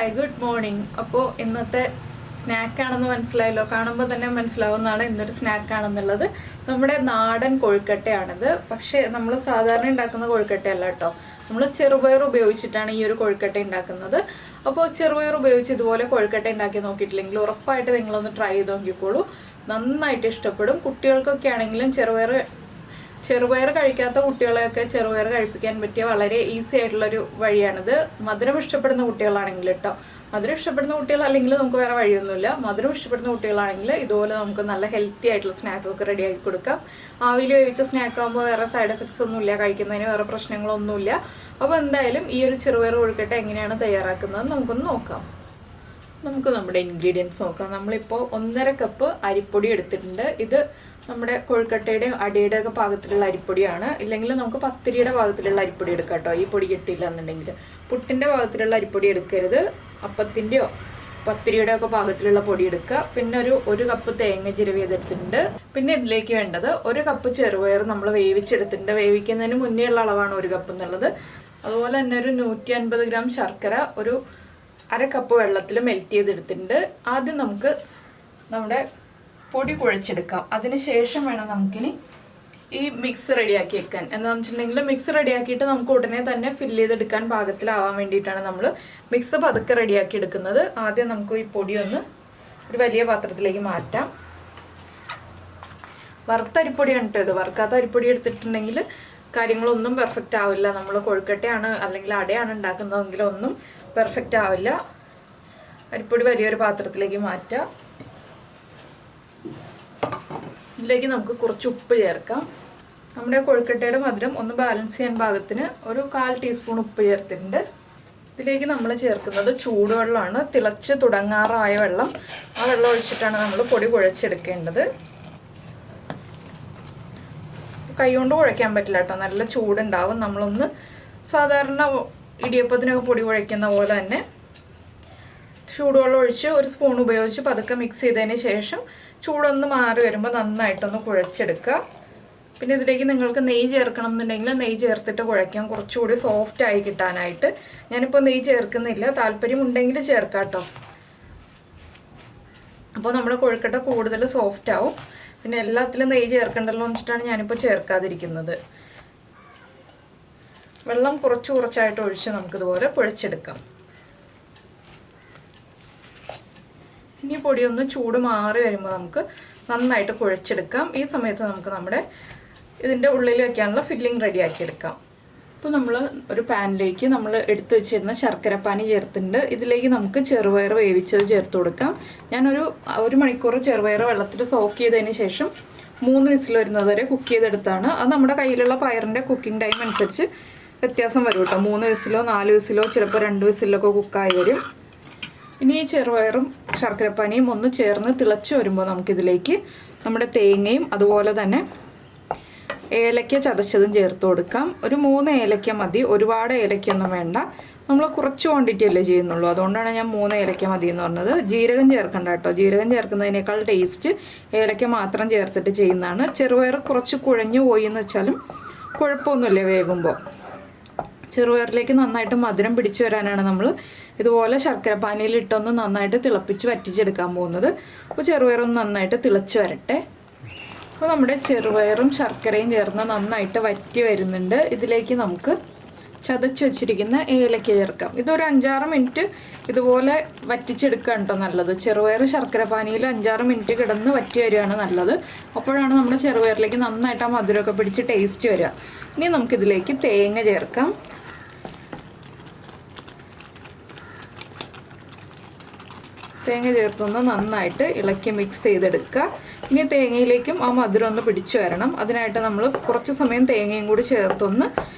Hi good morning. അപ്പോൾ ഇന്നത്തെ സ്നാക്കാണെന്ന് മനസ്സിലായല്ലോ, കാണുമ്പോൾ തന്നെ മനസ്സിലാവുന്നതാണ് ഇന്നൊരു സ്നാക്കാണെന്നുള്ളത്. നമ്മുടെ നാടൻ കൊഴുക്കട്ടയാണിത്. പക്ഷേ നമ്മൾ സാധാരണ ഉണ്ടാക്കുന്ന കൊഴുക്കട്ടയല്ല കേട്ടോ, നമ്മൾ ചെറുപയർ ഉപയോഗിച്ചിട്ടാണ് ഈ ഒരു കൊഴുക്കട്ട ഉണ്ടാക്കുന്നത്. അപ്പോൾ ചെറുപയർ ഉപയോഗിച്ച് ഇതുപോലെ കൊഴുക്കട്ട ഉണ്ടാക്കി നോക്കിയിട്ടില്ലെങ്കിൽ ഉറപ്പായിട്ട് നിങ്ങളൊന്ന് ട്രൈ ചെയ്ത് നോക്കിക്കോളൂ, നന്നായിട്ട് ഇഷ്ടപ്പെടും. കുട്ടികൾക്കൊക്കെ ആണെങ്കിലും ചെറുപയർ കഴിക്കാത്ത കുട്ടികളെയൊക്കെ ചെറുപയർ കഴിപ്പിക്കാൻ പറ്റിയ വളരെ ഈസി ആയിട്ടുള്ളൊരു വഴിയാണിത്. മധുരം ഇഷ്ടപ്പെടുന്ന കുട്ടികളാണെങ്കിൽ കേട്ടോ, മധുരം ഇഷ്ടപ്പെടുന്ന കുട്ടികൾ അല്ലെങ്കിൽ നമുക്ക് വേറെ വഴിയൊന്നുമില്ല. മധുരം ഇഷ്ടപ്പെടുന്ന കുട്ടികളാണെങ്കിൽ ഇതുപോലെ നമുക്ക് നല്ല ഹെൽത്തി ആയിട്ടുള്ള സ്നാക്കൊക്കെ റെഡിയാക്കി കൊടുക്കാം. ആവിയിൽ വേവിച്ച സ്നാക്ക് ആകുമ്പോൾ വേറെ സൈഡ് എഫക്ട്സ് ഒന്നുമില്ല, കഴിക്കുന്നതിന് വേറെ പ്രശ്നങ്ങളൊന്നുമില്ല. അപ്പോൾ എന്തായാലും ഈ ഒരു ചെറുപയർ കൊഴുക്കട്ട എങ്ങനെയാണ് തയ്യാറാക്കുന്നത് നമുക്കൊന്ന് നോക്കാം. നമുക്ക് നമ്മുടെ ഇൻഗ്രീഡിയൻസ് നോക്കാം. നമ്മളിപ്പോൾ 1.5 കപ്പ് അരിപ്പൊടി എടുത്തിട്ടുണ്ട്. ഇത് നമ്മുടെ കൊഴുക്കട്ടയുടെ അടിയുടെ ഒക്കെ പാകത്തിലുള്ള അരിപ്പൊടിയാണ്. ഇല്ലെങ്കിൽ നമുക്ക് പത്തിരിയുടെ പാകത്തിലുള്ള അരിപ്പൊടി എടുക്കാം കേട്ടോ. ഈ പൊടി കിട്ടിയില്ല എന്നുണ്ടെങ്കിൽ പുട്ടിൻ്റെ പാകത്തിലുള്ള അരിപ്പൊടി എടുക്കരുത്, അപ്പത്തിൻ്റെയോ പത്തിരിയുടെ ഒക്കെ പാകത്തിലുള്ള പൊടി എടുക്കുക. പിന്നെ ഒരു കപ്പ് തേങ്ങ ചിരവിയതെടുത്തിട്ടുണ്ട്. പിന്നെ ഇതിലേക്ക് വേണ്ടത് 1 കപ്പ് ചെറുപയർ നമ്മൾ വേവിച്ചെടുത്തിട്ടുണ്ട്. വേവിക്കുന്നതിന് മുന്നേ ഉള്ള അളവാണ് 1 കപ്പ് എന്നുള്ളത്. അതുപോലെ തന്നെ ഒരു 150 ഗ്രാം ശർക്കര ഒരു 1/2 കപ്പ് വെള്ളത്തിൽ മെൽറ്റ് ചെയ്തെടുത്തിട്ടുണ്ട്. ആദ്യം നമുക്ക് നമ്മുടെ പൊടി കുഴച്ചെടുക്കാം. അതിന് ശേഷം വേണം നമുക്കിനി ഈ മിക്സ് റെഡിയാക്കി വെക്കാൻ. എന്താണെന്ന് വെച്ചിട്ടുണ്ടെങ്കിൽ മിക്സ് റെഡിയാക്കിയിട്ട് നമുക്ക് ഉടനെ തന്നെ ഫില്ല് ചെയ്തെടുക്കാൻ പാകത്തിലാവാൻ വേണ്ടിയിട്ടാണ് നമ്മൾ മിക്സ് പതുക്കെ റെഡിയാക്കി എടുക്കുന്നത്. ആദ്യം നമുക്ക് ഈ പൊടി ഒന്ന് ഒരു വലിയ പാത്രത്തിലേക്ക് മാറ്റാം. വറുത്ത അരിപ്പൊടിയാണ് കേട്ടോ ഇത്. വറുക്കാത്ത അരിപ്പൊടി എടുത്തിട്ടുണ്ടെങ്കിൽ കാര്യങ്ങളൊന്നും പെർഫെക്റ്റ് ആവില്ല. നമ്മൾ കൊഴുക്കട്ടയാണ് അല്ലെങ്കിൽ അടയാണ് ഉണ്ടാക്കുന്നതെങ്കിൽ ഒന്നും പെർഫെക്റ്റ് ആവില്ല. അരിപ്പൊടി വലിയൊരു പാത്രത്തിലേക്ക് മാറ്റാം. ഇതിലേക്ക് നമുക്ക് കുറച്ച് ഉപ്പ് ചേർക്കാം. നമ്മുടെ കൊഴുക്കട്ടയുടെ മധുരം ഒന്ന് ബാലൻസ് ചെയ്യാൻ പാകത്തിന് ഒരു 1/4 ടീസ്പൂൺ ഉപ്പ് ചേർത്തിട്ടുണ്ട്. ഇതിലേക്ക് നമ്മൾ ചേർക്കുന്നത് ചൂടുവെള്ളമാണ്, തിളച്ച് തുടങ്ങാറായ വെള്ളം. ആ വെള്ളം ഒഴിച്ചിട്ടാണ് നമ്മൾ പൊടി കുഴച്ചെടുക്കേണ്ടത്. കൈകൊണ്ട് കുഴയ്ക്കാൻ പറ്റില്ല കേട്ടോ, നല്ല ചൂടുണ്ടാവും. നമ്മളൊന്ന് സാധാരണ ഇടിയപ്പത്തിനൊക്കെ പൊടി കുഴയ്ക്കുന്ന പോലെ തന്നെ ചൂടുവെള്ളം ഒഴിച്ച് ഒരു സ്പൂൺ ഉപയോഗിച്ച് പതുക്കെ മിക്സ് ചെയ്തതിന് ശേഷം ചൂടൊന്ന് മാറി വരുമ്പോൾ നന്നായിട്ടൊന്ന് കുഴച്ചെടുക്കുക. പിന്നെ ഇതിലേക്ക് നിങ്ങൾക്ക് നെയ്യ് ചേർക്കണം എന്നുണ്ടെങ്കിൽ നെയ്യ് ചേർത്തിട്ട് കുഴയ്ക്കാം, കുറച്ചുകൂടി സോഫ്റ്റ് ആയി കിട്ടാനായിട്ട്. ഞാനിപ്പോൾ നെയ്യ് ചേർക്കുന്നില്ല, താല്പര്യമുണ്ടെങ്കിൽ ചേർക്കാം കേട്ടോ. അപ്പോൾ നമ്മുടെ കൊഴുക്കട്ട കൂടുതൽ സോഫ്റ്റ് ആവും. പിന്നെ എല്ലാത്തിലും നെയ്യ് ചേർക്കണ്ടല്ലോ എന്ന് വെച്ചിട്ടാണ് ഞാനിപ്പോൾ ചേർക്കാതിരിക്കുന്നത്. വെള്ളം കുറച്ചായിട്ട് ഒഴിച്ച് നമുക്കിതുപോലെ കുഴച്ചെടുക്കാം. ഇനി പൊടിയൊന്ന് ചൂട് മാറി വരുമ്പോൾ നമുക്ക് നന്നായിട്ട് കുഴച്ചെടുക്കാം. ഈ സമയത്ത് നമുക്ക് നമ്മുടെ ഇതിൻ്റെ ഉള്ളിൽ വയ്ക്കാനുള്ള ഫില്ലിംഗ് റെഡിയാക്കിയെടുക്കാം. ഇപ്പോൾ നമ്മൾ ഒരു പാനിലേക്ക് നമ്മൾ എടുത്തു വെച്ചിരുന്ന ശർക്കരപ്പാനി ചേർത്തിട്ടുണ്ട്. ഇതിലേക്ക് നമുക്ക് ചെറുപയർ വേവിച്ചത് ചേർത്ത് കൊടുക്കാം. ഞാനൊരു 1 മണിക്കൂർ ചെറുപയർ വെള്ളത്തിൽ സോക്ക് ചെയ്തതിന് ശേഷം 3 വിസിൽ വരുന്നത് വരെ കുക്ക് ചെയ്തെടുത്താണ്. അത് നമ്മുടെ കയ്യിലുള്ള പയറിൻ്റെ കുക്കിംഗ് ടൈം അനുസരിച്ച് വ്യത്യാസം വരും കേട്ടോ. 3 വിസിലോ 4 വിസിലോ ചിലപ്പോൾ 2 വിസിലൊക്കെ കുക്കായി വരും. ഇനി ഈ ചെറുപയറും ശർക്കരപ്പാനിയും ഒന്ന് ചേർന്ന് തിളച്ച് വരുമ്പോൾ നമുക്കിതിലേക്ക് നമ്മുടെ തേങ്ങയും അതുപോലെ തന്നെ ഏലക്ക ചതച്ചതും ചേർത്ത് കൊടുക്കാം. ഒരു 3 ഏലക്ക മതി, ഒരുപാട് ഏലക്കൊന്നും വേണ്ട. നമ്മൾ കുറച്ച് ക്വാണ്ടിറ്റി അല്ലേ ചെയ്യുന്നുള്ളൂ, അതുകൊണ്ടാണ് ഞാൻ 3 ഏലക്ക മതി എന്ന് പറഞ്ഞത്. ജീരകം ചേർക്കണ്ട കേട്ടോ, ജീരകം ചേർക്കുന്നതിനേക്കാൾ ടേസ്റ്റ് ഏലക്ക മാത്രം ചേർത്തിട്ട് ചെയ്യുന്നതാണ്. ചെറുപയർ കുറച്ച് കുഴഞ്ഞു പോയി എന്ന് വെച്ചാലും കുഴപ്പമൊന്നുമില്ല വേകുമ്പോൾ. ചെറുപയറിലേക്ക് നന്നായിട്ട് മധുരം പിടിച്ചു വരാനാണ് നമ്മൾ ഇതുപോലെ ശർക്കരപ്പാനിയിൽ ഇട്ടൊന്ന് നന്നായിട്ട് തിളപ്പിച്ച് വറ്റിച്ചെടുക്കാൻ പോകുന്നത്. അപ്പോൾ ചെറുപയറൊന്ന് നന്നായിട്ട് തിളച്ച് വരട്ടെ. അപ്പോൾ നമ്മുടെ ചെറുപയറും ശർക്കരയും ചേർന്ന് നന്നായിട്ട് വറ്റി വരുന്നുണ്ട്. ഇതിലേക്ക് നമുക്ക് ചതച്ച് വെച്ചിരിക്കുന്ന ഏലക്ക ചേർക്കാം. ഇതൊരു 5-6 മിനിറ്റ് ഇതുപോലെ വറ്റിച്ചെടുക്കുകയാണ് കേട്ടോ നല്ലത്. ചെറുപയർ ശർക്കരപ്പാനിയിൽ 5-6 മിനിറ്റ് കിടന്ന് വറ്റി വരികയാണ് നല്ലത്. അപ്പോഴാണ് നമ്മുടെ ചെറുപയറിലേക്ക് നന്നായിട്ട് ആ മധുരമൊക്കെ പിടിച്ച് ടേസ്റ്റ് വരിക. ഇനി നമുക്കിതിലേക്ക് തേങ്ങ ചേർക്കാം. തേങ്ങ ചേർത്തൊന്ന് നന്നായിട്ട് ഇളക്കി മിക്സ് ചെയ്തെടുക്കുക. ഇനി തേങ്ങയിലേക്കും ആ മധുരം ഒന്ന് പിടിച്ചു വരണം. അതിനായിട്ട് നമ്മൾ കുറച്ച് സമയം തേങ്ങയും കൂടി ചേർത്തൊന്ന്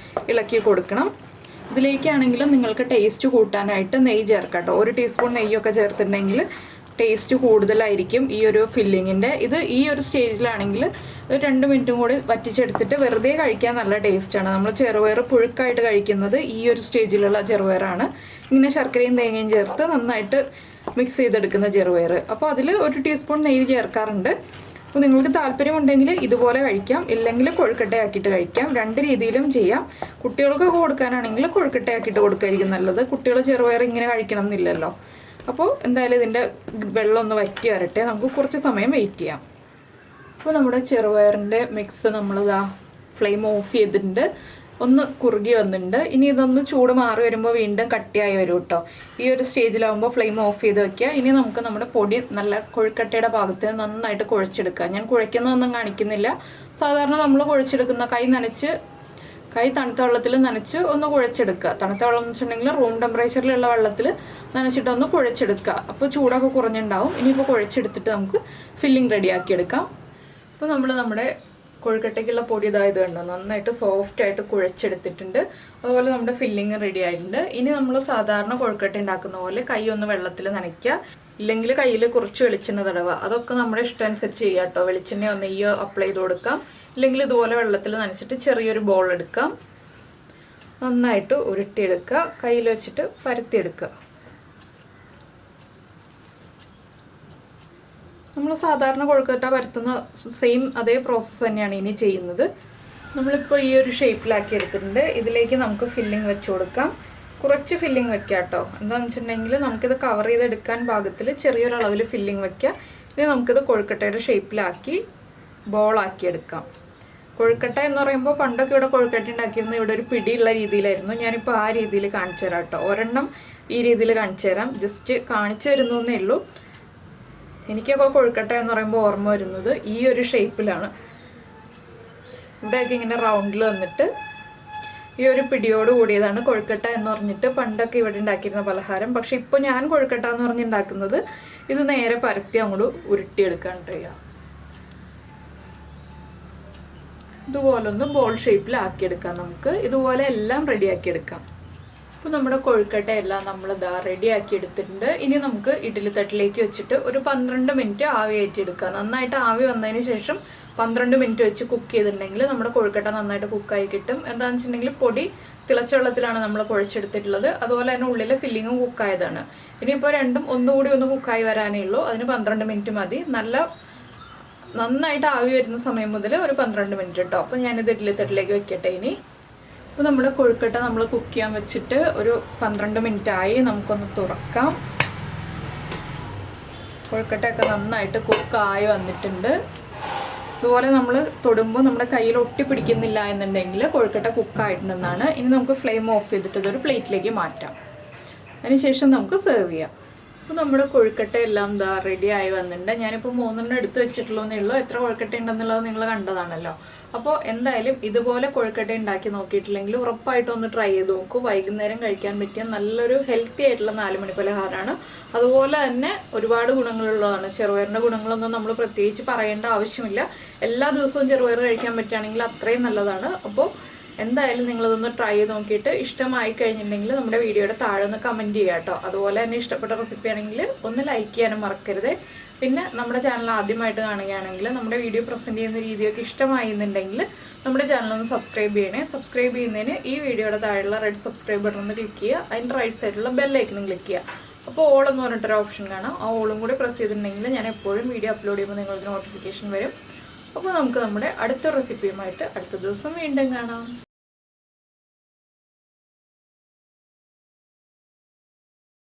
ഇളക്കി കൊടുക്കണം. ഇതിലേക്കാണെങ്കിലും നിങ്ങൾക്ക് ടേസ്റ്റ് കൂട്ടാനായിട്ട് നെയ്യ് ചേർക്കാം കേട്ടോ. 1 ടീസ്പൂൺ നെയ്യൊക്കെ ചേർത്തിട്ടുണ്ടെങ്കിൽ ടേസ്റ്റ് കൂടുതലായിരിക്കും ഈ ഒരു ഫില്ലിങ്ങിൻ്റെ. ഇത് ഈ ഒരു സ്റ്റേജിലാണെങ്കിൽ 2 മിനിറ്റും കൂടി വറ്റിച്ചെടുത്തിട്ട് വെറുതെ കഴിക്കാൻ നല്ല ടേസ്റ്റാണ്. നമ്മൾ ചെറുപയർ പുഴുക്കായിട്ട് കഴിക്കുന്നത് ഈ ഒരു സ്റ്റേജിലുള്ള ചെറുപയറാണ്. ഇങ്ങനെ ശർക്കരയും തേങ്ങയും ചേർത്ത് നന്നായിട്ട് മിക്സ് ചെയ്തെടുക്കുന്ന ചെറുപയർ. അപ്പോൾ അതിൽ 1 ടീസ്പൂൺ നെയ്യ് ചേർക്കാറുണ്ട്. അപ്പോൾ നിങ്ങൾക്ക് താല്പര്യമുണ്ടെങ്കിൽ ഇതുപോലെ കഴിക്കാം, ഇല്ലെങ്കിൽ കൊഴുക്കട്ടയാക്കിയിട്ട് കഴിക്കാം. രണ്ട് രീതിയിലും ചെയ്യാം. കുട്ടികൾക്ക് കൊടുക്കാനാണെങ്കിൽ കൊഴുക്കട്ടയാക്കിയിട്ട് കൊടുക്കായിരിക്കും നല്ലത്. കുട്ടികൾ ചെറുപയർ ഇങ്ങനെ കഴിക്കണം എന്നില്ലല്ലോ. അപ്പോൾ എന്തായാലും ഇതിൻ്റെ വെള്ളം ഒന്ന് വറ്റി വരട്ടെ, നമുക്ക് കുറച്ച് സമയം വെയിറ്റ് ചെയ്യാം. അപ്പോൾ നമ്മുടെ ചെറുപയറിൻ്റെ മിക്സ് നമ്മളിതാ ഫ്ലെയിം ഓഫ് ചെയ്തിട്ടുണ്ട്, ഒന്ന് കുറുകി വന്നിട്ടുണ്ട്. ഇനി ഇതൊന്ന് ചൂട് മാറി വരുമ്പോൾ വീണ്ടും കട്ടിയായി വരും കേട്ടോ. ഈ ഒരു സ്റ്റേജിലാവുമ്പോൾ ഫ്ലെയിം ഓഫ് ചെയ്ത് വെക്കുക. ഇനി നമുക്ക് നമ്മുടെ പൊടി നല്ല കൊഴുക്കട്ടയുടെ ഭാഗത്ത് നന്നായിട്ട് കുഴച്ചെടുക്കുക. ഞാൻ കുഴയ്ക്കുന്നതൊന്നും കാണിക്കുന്നില്ല. സാധാരണ നമ്മൾ കുഴച്ചെടുക്കുന്ന കൈ തണുത്ത വെള്ളത്തിൽ നനച്ച് ഒന്ന് കുഴച്ചെടുക്കുക. തണുത്ത വെള്ളം എന്ന് വെച്ചിട്ടുണ്ടെങ്കിൽ റൂം ടെമ്പറേച്ചറിലുള്ള വെള്ളത്തിൽ നനച്ചിട്ടൊന്ന് കുഴച്ചെടുക്കുക. അപ്പോൾ ചൂടൊക്കെ കുറഞ്ഞുണ്ടാവും. ഇനിയിപ്പോൾ കുഴച്ചെടുത്തിട്ട് നമുക്ക് ഫില്ലിംഗ് റെഡിയാക്കി എടുക്കാം. അപ്പോൾ നമ്മുടെ കൊഴുക്കട്ടയ്ക്കുള്ള പൊടി ഇതായത് കണ്ടോ, നന്നായിട്ട് സോഫ്റ്റായിട്ട് കുഴച്ചെടുത്തിട്ടുണ്ട്. അതുപോലെ നമ്മുടെ ഫില്ലിങ് റെഡി ആയിട്ടുണ്ട്. ഇനി നമ്മൾ സാധാരണ കൊഴുക്കട്ട ഉണ്ടാക്കുന്ന പോലെ കൈ ഒന്ന് വെള്ളത്തിൽ നനയ്ക്കുക, ഇല്ലെങ്കിൽ കയ്യിൽ കുറച്ച് വെളിച്ചെണ്ണ തടവുക. അതൊക്കെ നമ്മുടെ ഇഷ്ടം അനുസരിച്ച് ചെയ്യാം കേട്ടോ. വെളിച്ചെണ്ണയോ നെയ്യോ അപ്ലൈ ചെയ്ത് കൊടുക്കാം, ഇല്ലെങ്കിൽ ഇതുപോലെ വെള്ളത്തിൽ നനച്ചിട്ട് ചെറിയൊരു ബോൾ എടുക്കാം, നന്നായിട്ട് ഉരുട്ടിയെടുക്കുക, കയ്യിൽ വെച്ചിട്ട് പരത്തിയെടുക്കുക. നമ്മൾ സാധാരണ കൊഴുക്കട്ട പരത്തുന്ന സെയിം അതേ പ്രോസസ്സ് തന്നെയാണ് ഇനി ചെയ്യുന്നത്. നമ്മളിപ്പോൾ ഈ ഒരു ഷേപ്പിലാക്കി എടുത്തിട്ടുണ്ട്. ഇതിലേക്ക് നമുക്ക് ഫില്ലിംഗ് വെച്ച് കൊടുക്കാം. കുറച്ച് ഫില്ലിംഗ് വെക്കാം കേട്ടോ. എന്താണെന്ന് വെച്ചിട്ടുണ്ടെങ്കിൽ നമുക്കിത് കവർ ചെയ്തെടുക്കാൻ പാകത്തിൽ ചെറിയൊരളവിൽ ഫില്ലിംഗ് വെക്കാം. ഇനി നമുക്കിത് കൊഴുക്കട്ടയുടെ ഷേപ്പിലാക്കി ബോളാക്കി എടുക്കാം. കൊഴുക്കട്ട എന്ന് പറയുമ്പോൾ പണ്ടൊക്കെ ഇവിടെ കൊഴുക്കട്ട ഉണ്ടാക്കിയിരുന്നത് ഇവിടെ ഒരു പിടിയുള്ള രീതിയിലായിരുന്നു. ഞാനിപ്പോൾ ആ രീതിയിൽ കാണിച്ചു തരാം കേട്ടോ. ഒരെണ്ണം ഈ രീതിയിൽ കാണിച്ചു തരാം, ജസ്റ്റ് കാണിച്ചു തരുന്നു എന്നേ ഉള്ളൂ. എനിക്കൊക്കെ കൊഴുക്കട്ട എന്ന് പറയുമ്പോൾ ഓർമ്മ വരുന്നത് ഈ ഒരു ഷേപ്പിലാണ്. ഇവിടെയൊക്കെ ഇങ്ങനെ റൗണ്ടിൽ വന്നിട്ട് ഈ ഒരു പിടിയോട് കൂടിയതാണ് കൊഴുക്കട്ട എന്ന് പറഞ്ഞിട്ട് പണ്ടൊക്കെ ഇവിടെ ഉണ്ടാക്കിയിരുന്ന പലഹാരം. പക്ഷെ ഇപ്പോൾ ഞാൻ കൊഴുക്കട്ട എന്ന് പറഞ്ഞുണ്ടാക്കുന്നത് ഇത് നേരെ പരത്തി അങ്ങോട്ട് ഉരുട്ടിയെടുക്കാൻ ചെയ്യാം. ഇതുപോലെ ഒന്ന് ബോൾ ഷേപ്പിലാക്കിയെടുക്കാം. നമുക്ക് ഇതുപോലെ എല്ലാം റെഡിയാക്കിയെടുക്കാം. അപ്പോൾ നമ്മുടെ കൊഴുക്കട്ട എല്ലാം നമ്മൾ ഇതാ റെഡിയാക്കി എടുത്തിട്ടുണ്ട്. ഇനി നമുക്ക് ഇഡ്ഡലി തട്ടിലേക്ക് വെച്ചിട്ട് ഒരു 12 മിനിറ്റ് ആവി കയറ്റിയെടുക്കുക. നന്നായിട്ട് ആവി വന്നതിന് ശേഷം 12 മിനിറ്റ് വെച്ച് കുക്ക് ചെയ്തിട്ടുണ്ടെങ്കിൽ നമ്മുടെ കൊഴുക്കട്ട നന്നായിട്ട് കുക്കായി കിട്ടും. എന്താണെന്ന് വെച്ചിട്ടുണ്ടെങ്കിൽ പൊടി തിളച്ച വെള്ളത്തിലാണ് നമ്മൾ കുഴച്ചെടുത്തിട്ടുള്ളത്. അതുപോലെ തന്നെ ഉള്ളിലെ ഫില്ലിങ്ങും കുക്കായതാണ്. ഇനിയിപ്പോൾ രണ്ടും ഒന്നുകൂടി ഒന്ന് കുക്കായി വരാനേ ഉള്ളൂ. അതിന് 12 മിനിറ്റ് മതി. നന്നായിട്ട് ആവി വരുന്ന സമയം മുതൽ ഒരു 12 മിനിറ്റ് കേട്ടോ. അപ്പോൾ ഞാനിത് ഇഡ്ഡലി തട്ടിലേക്ക് വെക്കട്ടെ. ഇനി അപ്പോൾ നമ്മുടെ കൊഴുക്കട്ട നമ്മൾ കുക്ക് ചെയ്യാൻ വെച്ചിട്ട് ഒരു 12 മിനിറ്റ് ആയി. നമുക്കൊന്ന് തുറക്കാം. കൊഴുക്കട്ടയൊക്കെ നന്നായിട്ട് കുക്കായി വന്നിട്ടുണ്ട്. ഇതുപോലെ നമ്മൾ തൊടുമ്പോൾ നമ്മുടെ കയ്യിൽ ഒട്ടിപ്പിടിക്കുന്നില്ല എന്നുണ്ടെങ്കിൽ കൊഴുക്കട്ട കുക്കായിട്ടുണ്ടെന്നാണ്. ഇനി നമുക്ക് ഫ്ലെയിം ഓഫ് ചെയ്തിട്ട് ഇതൊരു പ്ലേറ്റിലേക്ക് മാറ്റാം. അതിനുശേഷം നമുക്ക് സെർവ് ചെയ്യാം. അപ്പോൾ നമ്മുടെ കൊഴുക്കട്ട എല്ലാം ഇതാ റെഡി ആയി വന്നിട്ടുണ്ട്. ഞാനിപ്പോൾ 3 എടുത്ത് വെച്ചിട്ടുള്ളൂ. എത്ര കൊഴുക്കട്ട ഉണ്ടെന്നുള്ളത് നിങ്ങൾ കണ്ടതാണല്ലോ. അപ്പോൾ എന്തായാലും ഇതുപോലെ കൊഴുക്കട്ട ഉണ്ടാക്കി നോക്കിയിട്ടില്ലെങ്കിൽ ഉറപ്പായിട്ടും ഒന്ന് ട്രൈ ചെയ്ത് നോക്കൂ. വൈകുന്നേരം കഴിക്കാൻ പറ്റിയ നല്ലൊരു ഹെൽത്തി ആയിട്ടുള്ള 4 മണി പലഹാരമാണ്. അതുപോലെ തന്നെ ഒരുപാട് ഗുണങ്ങളുള്ളതാണ്. ചെറുപയറിൻ്റെ ഗുണങ്ങളൊന്നും നമ്മൾ പ്രത്യേകിച്ച് പറയേണ്ട ആവശ്യമില്ല. എല്ലാ ദിവസവും ചെറുപയർ കഴിക്കാൻ പറ്റുകയാണെങ്കിൽ അത്രയും നല്ലതാണ്. അപ്പോൾ എന്തായാലും നിങ്ങളിതൊന്ന് ട്രൈ ചെയ്ത് നോക്കിയിട്ട് ഇഷ്ടമായി കഴിഞ്ഞിട്ടുണ്ടെങ്കിൽ നമ്മുടെ വീഡിയോയുടെ താഴെ ഒന്ന് കമൻറ്റ് ചെയ്യുക കേട്ടോ. അതുപോലെ തന്നെ ഇഷ്ടപ്പെട്ട റെസിപ്പി ആണെങ്കിൽ ഒന്ന് ലൈക്ക് ചെയ്യാനും മറക്കരുത്. പിന്നെ നമ്മുടെ ചാനൽ ആദ്യമായിട്ട് കാണുകയാണെങ്കിൽ നമ്മുടെ വീഡിയോ പ്രസൻറ്റ് ചെയ്യുന്ന രീതിയൊക്കെ ഇഷ്ടമായി എന്നുണ്ടെങ്കിൽ നമ്മുടെ ചാനലൊന്ന് സബ്സ്ക്രൈബ് ചെയ്യണേ. സബ്സ്ക്രൈബ് ചെയ്യുന്നതിന് ഈ വീഡിയോയുടെ താഴെയുള്ള റെഡ് സബ്സ്ക്രൈബ് ബട്ടൺ ഒന്ന് ക്ലിക്ക് ചെയ്യുക. അതിൻ്റെ റൈറ്റ് സൈഡിലുള്ള ബെല്ലൈക്കണും ക്ലിക്ക് ചെയ്യുക. അപ്പോൾ ഓൾ എന്ന് പറഞ്ഞിട്ടൊരു ഓപ്ഷൻ കാണാം. ആ ഓളും കൂടി പ്രസ് ചെയ്തിട്ടുണ്ടെങ്കിൽ ഞാൻ എപ്പോഴും വീഡിയോ അപ്ലോഡ് ചെയ്യുമ്പോൾ നിങ്ങൾക്ക് നോട്ടിഫിക്കേഷൻ വരും. അപ്പോൾ നമുക്ക് നമ്മുടെ അടുത്ത റെസിപ്പിയുമായിട്ട് അടുത്ത ദിവസം വീണ്ടും കാണാം.